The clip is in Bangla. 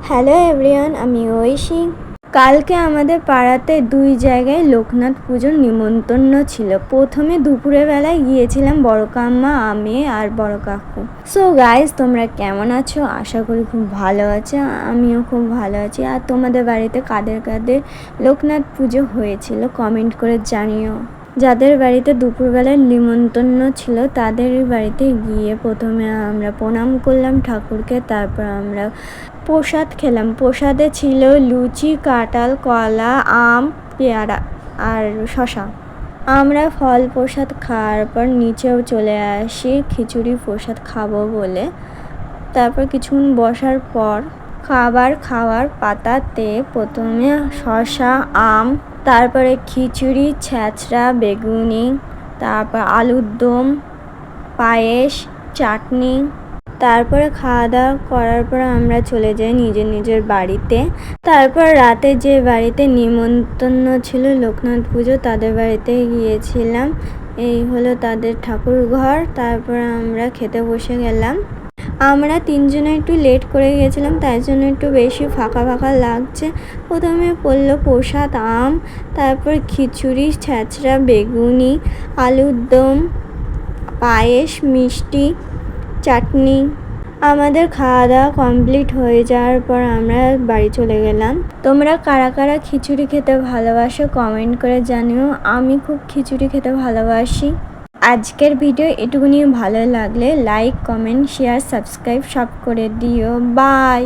হ্যালো এভরিওয়ান, আমি ঐশী। কালকে আমাদের পাড়াতে 2 জায়গায় লোকনাথ পুজোর নিমন্ত্রণ ছিল। প্রথমে দুপুরের বেলায় গিয়েছিলাম বড় কাম্মা, আমি আর বড় কাকু। সো গাইজ, তোমরা কেমন আছো? আশা করি খুব ভালো আছো। আমিও খুব ভালো আছি। আর তোমাদের বাড়িতে কাদের কাদের লোকনাথ পুজো হয়েছিল কমেন্ট করে জানিও। যাদের বাড়িতে দুপুরবেলায় নিমন্ত্রণ ছিল তাদের বাড়িতে গিয়ে প্রথমে আমরা প্রণাম করলাম ঠাকুরকে। তারপর আমরা প্রসাদ খেলাম। প্রসাদে ছিল লুচি, কাঁঠাল, কলা, আম, পেয়ারা আর শশা। আমরা ফল প্রসাদ খাওয়ার পর নিচেও চলে আসি খিচুড়ি প্রসাদ খাবো বলে। তারপর কিছুক্ষণ বসার পর খাওয়ার পাতাতে প্রথমে শশা, আম, তারপরে খিচুড়ি, ছ্যাঁচড়া, বেগুনি, তারপর আলুর দম, পায়েস, চাটনি। তারপরে খাওয়া দাওয়া করার পর আমরা চলে যাই নিজের বাড়িতে। তারপর রাতে যে বাড়িতে নিমন্ত্রণ ছিল লোকনাথ পুজো তাদের বাড়িতে গিয়েছিলাম। এই হলো তাদের ঠাকুর ঘর। তারপর আমরা খেতে বসে গেলাম। আমরা 3 জনে একটু লেট করে গিয়েছিলাম, তাই জন্য একটু বেশি ফাঁকা ফাঁকা লাগছে। প্রথমে পড়লো প্রসাদ, আম, তারপর খিচুড়ি, ছ্যাঁচড়া, বেগুনি, আলুর দম, পায়েস, মিষ্টি, চাটনি। আমাদের খাওয়া দাওয়া কমপ্লিট হয়ে যাওয়ার পর আমরা বাড়ি চলে গেলাম। তোমরা কারা কারা খিচুড়ি খেতে ভালোবাসো কমেন্ট করে জানিও। আমি খুব খিচুড়ি খেতে ভালোবাসি। আজকের ভিডিও এটুকুনি। ভালো লাগলে লাইক, কমেন্ট, শেয়ার, সাবস্ক্রাইব সব করে দিও। বাই।